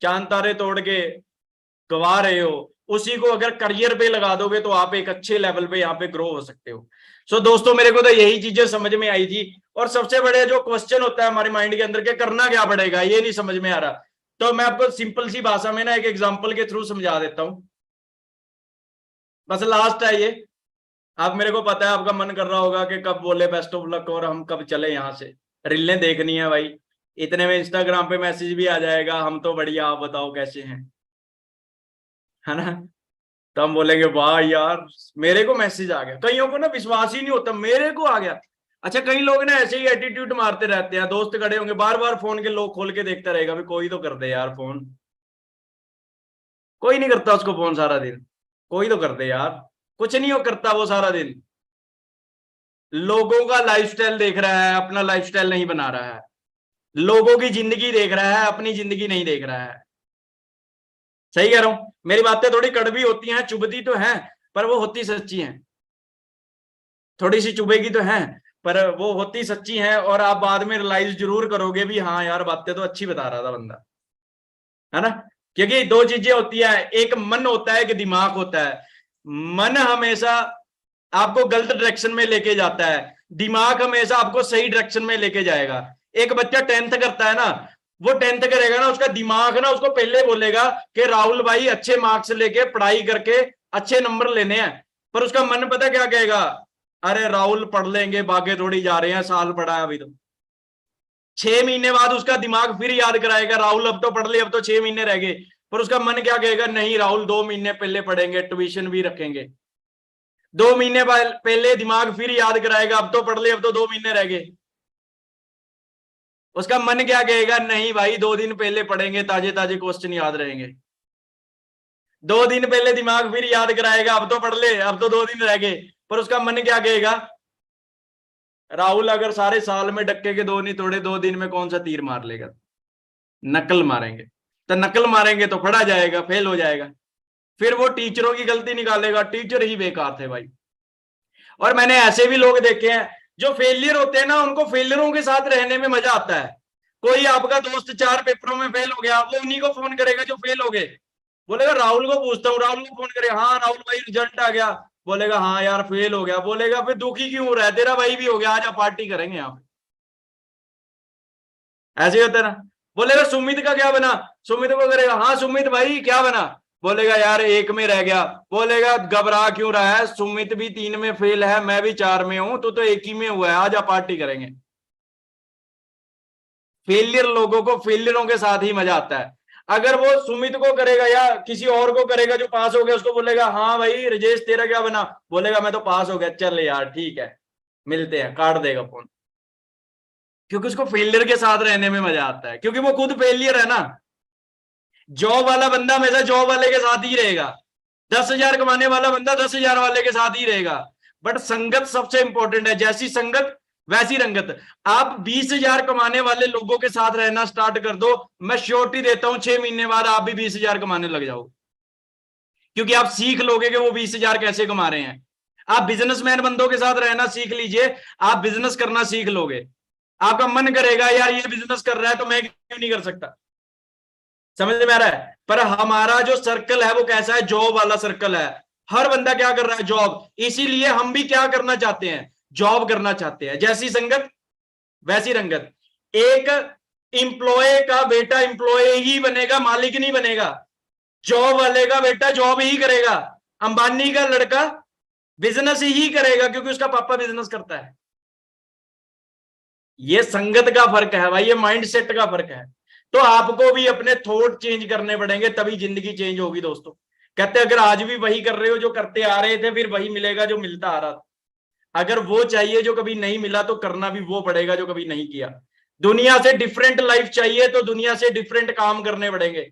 चांद तारे तोड़ के गवा रहे हो, उसी को अगर करियर पे लगा दोगे तो आप एक अच्छे लेवल पे यहाँ पे ग्रो हो सकते हो। सो दोस्तों मेरे को तो यही चीजें समझ में आई थी। और सबसे बड़े जो क्वेश्चन होता है हमारे माइंड के अंदर के करना क्या पड़ेगा, ये नहीं समझ में आ रहा। तो मैं आपको सिंपल सी भाषा में ना एक एग्जांपल के थ्रू समझा देता हूं। बस लास्ट है ये। आप मेरे को पता है आपका मन कर रहा होगा कि कब बोले बेस्ट ऑफ लक और हम कब चले यहाँ से। रीलें देखनी है भाई, इतने में इंस्टाग्राम पे मैसेज भी आ जाएगा हम तो बढ़िया आप बताओ कैसे हैं, है ना? तो हम बोलेंगे वाह यार मेरे को मैसेज आ गया। कईयों को ना विश्वास ही नहीं होता मेरे को आ गया। अच्छा कई लोग ना ऐसे ही एटीट्यूड मारते रहते हैं, दोस्त खड़े होंगे बार बार फोन के लोग खोल के देखता रहेगा, भी कोई तो कर दे यार फोन। कोई नहीं करता उसको फोन सारा दिन। कोई तो कर दे यार। कुछ नहीं हो करता वो सारा दिन। लोगों का लाइफस्टाइल देख रहा है, अपना लाइफस्टाइल नहीं बना रहा है। लोगों की जिंदगी देख रहा है, अपनी जिंदगी नहीं देख रहा है। सही कह रहा हूं? मेरी बातें थोड़ी कड़वी होती हैं, चुभती तो हैं, पर वो होती सच्ची हैं। थोड़ी सी चुभेगी तो है, पर वो होती सच्ची हैं। और आप बाद में रियलाइज जरूर करोगे भी हाँ यार बातें तो अच्छी बता रहा था बंदा, है ना? क्योंकि दो चीजें होती है, एक मन होता है, एक दिमाग होता है। मन हमेशा आपको गलत डायरेक्शन में लेके जाता है, दिमाग हमेशा आपको सही डायरेक्शन में लेके जाएगा। एक बच्चा 10th करता है ना, वो 10th करेगा ना, उसका दिमाग ना उसको पहले बोलेगा कि राहुल भाई अच्छे मार्क्स लेके पढ़ाई करके अच्छे नंबर लेने हैं। पर उसका मन पता क्या कहेगा? अरे राहुल पढ़ लेंगे, भागे थोड़ी जा रहे हैं, साल पढ़ा है अभी तो। 6 महीने बाद उसका दिमाग फिर याद कराएगा राहुल अब तो पढ़ ले, अब तो 6 महीने रह गए। पर उसका मन क्या कहेगा? नहीं राहुल 2 महीने पहले पढ़ेंगे, ट्यूशन भी रखेंगे। 2 महीने पहले दिमाग फिर याद कराएगा, अब तो पढ़ ले, अब तो 2 महीने रह गए। उसका मन क्या कहेगा, नहीं भाई 2 दिन पहले पढ़ेंगे, ताजे ताजे क्वेश्चन याद रहेंगे। 2 दिन पहले दिमाग फिर याद कराएगा, अब तो पढ़ ले, अब तो 2 दिन रह गए। पर उसका मन क्या कहेगा, राहुल अगर सारे साल में डक्के के 2 नहीं तोड़े, 2 दिन में कौन सा तीर मार लेगा। नकल मारेंगे, तो नकल मारेंगे तो पढ़ा जाएगा, फेल हो जाएगा। फिर वो टीचरों की गलती निकालेगा, टीचर ही बेकार थे भाई। और मैंने ऐसे भी लोग देखे हैं जो फेलियर होते हैं ना, उनको फेलियरों के साथ रहने में मजा आता है। कोई आपका दोस्त 4 पेपरों में फेल हो गया, वो उन्हीं को फोन करेगा जो फेल हो गए। बोलेगा राहुल को पूछता हूँ, राहुल को फोन करेगा, हाँ राहुल भाई रिजल्ट आ गया। बोलेगा हाँ यार फेल हो गया। बोलेगा फिर दुखी क्यों हो रहा है, तेरा भाई भी हो गया, आज आप पार्टी करेंगे आप। ऐसे ही होता है ना। बोलेगा सुमित का क्या बना, सुमित को करेगा, हाँ सुमित भाई क्या बना। बोलेगा यार 1 में रह गया। बोलेगा घबरा क्यों रहा है, सुमित भी 3 में फेल है, मैं भी 4 में हूं, तो 1 ही में हुआ है, आज आप पार्टी करेंगे। फेलियर लोगों को फेलियरों के साथ ही मजा आता है। अगर वो सुमित को करेगा या किसी और को करेगा जो पास हो गया, उसको बोलेगा हाँ भाई राजेश तेरा क्या बना। बोलेगा मैं तो पास हो गया, चल यार ठीक है मिलते हैं, काट देगा फोन। क्योंकि उसको फेलियर के साथ रहने में मजा आता है, क्योंकि वो खुद फेलियर है ना। जॉब वाला बंदा हमेशा जॉब वाले के साथ ही रहेगा। 10,000 कमाने वाला बंदा 10,000 वाले के साथ ही रहेगा। बट संगत सबसे इंपॉर्टेंट है, जैसी संगत वैसी रंगत। आप 20,000 कमाने वाले लोगों के साथ रहना स्टार्ट कर दो, मैं श्योरिटी देता हूं 6 महीने बाद आप भी 20,000 कमाने लग जाओ। क्योंकि आप सीख लोगे कि वो 20,000 कैसे कमा रहे हैं। आप बिजनेसमैन बंदों के साथ रहना सीख लीजिए, आप बिजनेस करना सीख लोगे। आपका मन करेगा यार ये बिजनेस कर रहा है तो मैं क्यों नहीं कर सकता। समझ में आ रहा है। पर हमारा जो सर्कल है वो कैसा है, जॉब वाला सर्कल है। हर बंदा क्या कर रहा है, जॉब। इसीलिए हम भी क्या करना चाहते हैं, जॉब करना चाहते हैं। जैसी संगत वैसी रंगत। एक इंप्लॉय का बेटा इंप्लॉय ही बनेगा, मालिक नहीं बनेगा। जॉब वाले का बेटा जॉब ही करेगा। अंबानी का लड़का बिजनेस ही करेगा क्योंकि उसका पापा बिजनेस करता है। ये संगत का फर्क है भाई, ये माइंडसेट का फर्क है। तो आपको भी अपने थॉट चेंज करने पड़ेंगे, तभी जिंदगी चेंज होगी दोस्तों। कहते अगर आज भी वही कर रहे हो जो करते आ रहे थे, फिर वही मिलेगा जो मिलता आ रहा था। अगर वो चाहिए जो कभी नहीं मिला, तो करना भी वो पड़ेगा जो कभी नहीं किया। दुनिया से डिफरेंट लाइफ चाहिए तो दुनिया से डिफरेंट काम करने पड़ेंगे,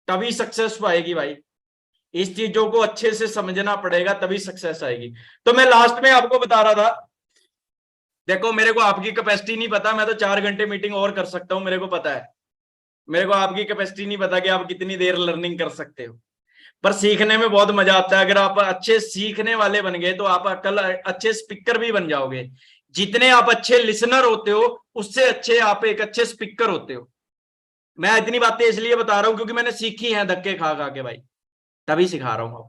तभी सक्सेस पाएगी भाई। इस चीजों को अच्छे से समझना पड़ेगा, तभी सक्सेस आएगी। तो मैं लास्ट में आपको बता रहा था, देखो मेरे को आपकी कैपेसिटी नहीं पता, मैं तो 4 घंटे मीटिंग और कर सकता हूं, मेरे को पता है। मेरे को आपकी कैपेसिटी नहीं पता कि आप कितनी देर लर्निंग कर सकते हो। पर सीखने में बहुत मजा आता है। अगर आप अच्छे सीखने वाले बन गए तो आप कल अच्छे स्पीकर भी बन जाओगे। जितने आप अच्छे लिसनर होते हो, उससे अच्छे आप एक अच्छे स्पीकर होते हो। मैं इतनी बातें इसलिए बता रहा हूं क्योंकि मैंने सीखी है धक्के खा खा के भाई, तभी सिखा रहा हूं।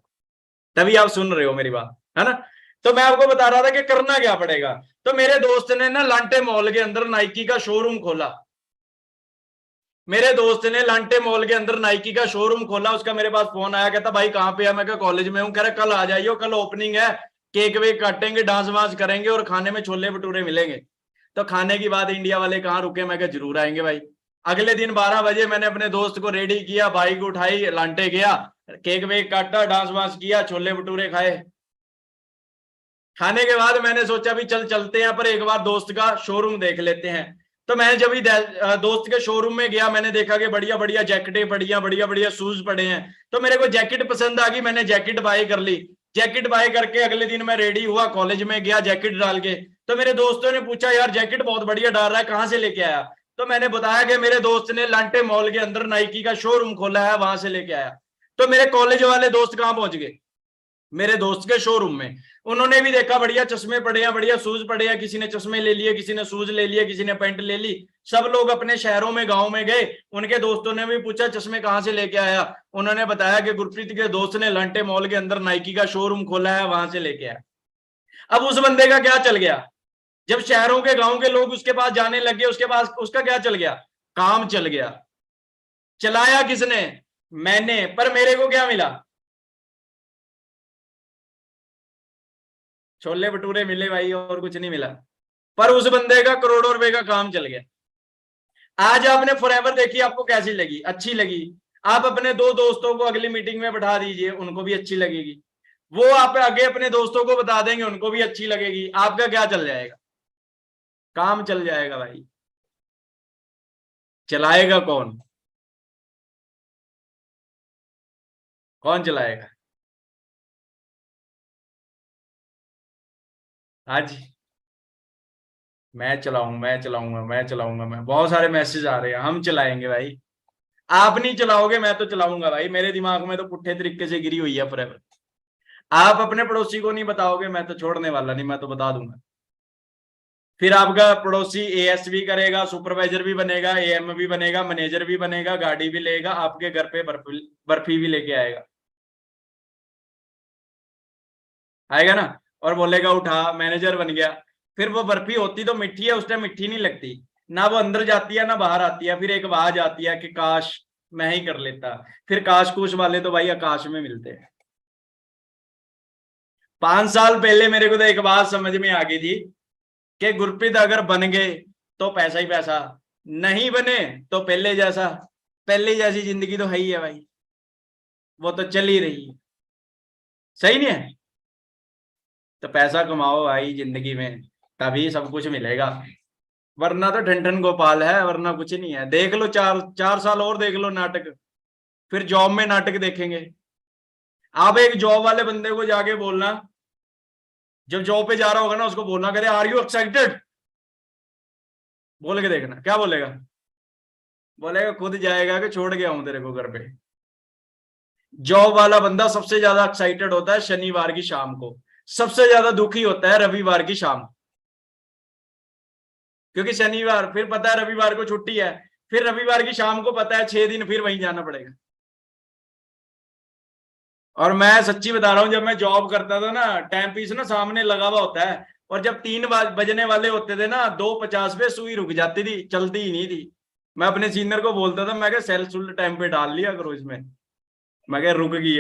तभी आप सुन रहे हो मेरी बात, है ना। तो मैं आपको बता रहा था कि करना क्या पड़ेगा। तो मेरे दोस्त ने ना लांटे मॉल के अंदर नाइकी का शोरूम खोला। मेरे दोस्त ने लांटे मॉल के अंदर नाइकी का शोरूम खोला। उसका मेरे पास फोन आया, कहता भाई कहाँ पे है। मैं कॉलेज में हूँ। कह रहा कल आ जाइयो, कल ओपनिंग है, केक वेक काटेंगे, डांस वांस करेंगे और खाने में छोले भटूरे मिलेंगे। तो खाने की बात इंडिया वाले कहाँ रुके, मैं जरूर आएंगे भाई। अगले दिन 12 बजे मैंने अपने दोस्त को रेडी किया, बाइक उठाई, लांटे गया, केक वेक काटा, डांस वांस किया, छोले भटूरे खाए। खाने के बाद मैंने सोचा भी चल चलते हैं, पर एक बार दोस्त का शोरूम देख लेते हैं। तो मैं जब भी दोस्त के शोरूम में गया, मैंने देखा कि बढ़िया बढ़िया जैकेटें बढ़िया बढ़िया बढ़िया शूज पड़े हैं। तो मेरे को जैकेट पसंद आ गई, मैंने जैकेट बाय कर ली। जैकेट बाय करके अगले दिन मैं रेडी हुआ, कॉलेज में गया जैकेट डाल के। तो मेरे दोस्तों ने पूछा यार जैकेट बहुत बढ़िया डाल रहा है, कहाँ से लेके आया। तो मैंने बताया कि मेरे दोस्त ने लांटे मॉल के अंदर नाइकी का शोरूम खोला है, वहां से लेके आया। तो मेरे कॉलेज वाले दोस्त कहाँ पहुंच गए, मेरे दोस्त के शोरूम में। उन्होंने भी देखा बढ़िया चश्मे पड़े हैं, बढ़िया शूज पड़े हैं, किसी ने चश्मे ले लिए, किसी ने शूज ले लिए, किसी ने पैंट ले ली। सब लोग अपने शहरों में गांव में गए। उनके दोस्तों ने भी पूछा चश्मे कहाँ से लेके आया। उन्होंने बताया कि गुरप्रीत के दोस्त ने लांटे मॉल के अंदर नाइकी का शोरूम खोला है, वहां से लेके आया। अब उस बंदे का क्या चल गया, जब शहरों के गांव के लोग उसके पास जाने लगे, उसके पास उसका क्या चल गया, काम चल गया। चलाया किसने, मैंने। पर मेरे को क्या मिला, छोले भटूरे मिले भाई, और कुछ नहीं मिला। पर उस बंदे का करोड़ों रुपए का काम चल गया। आज आपने फॉरएवर देखी, आपको कैसी लगी, अच्छी लगी। आप अपने 2 दोस्तों को अगली मीटिंग में बैठा दीजिए, उनको भी अच्छी लगेगी। वो आप आगे अपने दोस्तों को बता देंगे, उनको भी अच्छी लगेगी, आपका क्या चल जाएगा, काम चल जाएगा भाई। चलाएगा कौन, कौन चलाएगा? आज मैं बहुत सारे मैसेज आ रहे हैं, हम चलाएंगे भाई। आप नहीं चलाओगे, मैं तो चलाऊंगा भाई, मेरे दिमाग में तो पुट्ठे तरीके से गिरी हुई है फोrever। आप अपने पड़ोसी को नहीं बताओगे, मैं तो छोड़ने वाला नहीं, मैं तो बता दूंगा। फिर आपका पड़ोसी एएस भी करेगा, सुपरवाइजर भी बनेगा, एएम भी बनेगा, मैनेजर भी बनेगा, गाड़ी भी लेगा, आपके घर पे बर्फी भी लेके आएगा, आएगा ना, और बोलेगा उठा मैनेजर बन गया। फिर वो बर्फी होती तो मीठी है, उस टाइम मीठी नहीं लगती, ना वो अंदर जाती है ना बाहर आती है, फिर एक आवाज आती है कि काश मैं ही कर लेता। फिर काश कुश वाले तो भाई आकाश में मिलते हैं। 5 साल पहले मेरे को तो एक बात समझ में आ गई थी कि गुरप्रीत अगर बन गए तो पैसा ही पैसा, नहीं बने तो पहले जैसा, पहले जैसी जिंदगी तो है ही है भाई, वो तो चल ही रही है, सही नहीं है? तो पैसा कमाओ भाई जिंदगी में, तभी सब कुछ मिलेगा, वरना तो ठन ठन गोपाल है, वरना कुछ नहीं है। देख लो 4 4 साल और देख लो नाटक, फिर जॉब में नाटक देखेंगे। आप एक जॉब वाले बंदे को जाके बोलना, जब जॉब पे जा रहा होगा ना, उसको बोलना करे आर यू एक्साइटेड, बोल के देखना क्या बोलेगा। बोलेगा खुद जाएगा कि छोड़ गया हूं तेरे को घर पे। जॉब वाला बंदा सबसे ज्यादा एक्साइटेड होता है शनिवार की शाम को, सबसे ज्यादा दुखी होता है रविवार की शाम को, क्योंकि शनिवार फिर पता है रविवार को छुट्टी है, फिर रविवार की शाम को पता है 6 दिन फिर वहीं जाना पड़ेगा। और मैं सच्ची बता रहा हूं, जब मैं जॉब करता था ना, टाइम पीस ना सामने लगा हुआ होता है, और जब 3 बजने वाले होते थे ना, 2:50 पे सुई रुक जाती थी, चलती ही नहीं थी। मैं अपने सीनियर को बोलता था, मैं क्या सेल सुल टाइम पे डाल लिया करो इसमें, मैं क्या रुक गई है।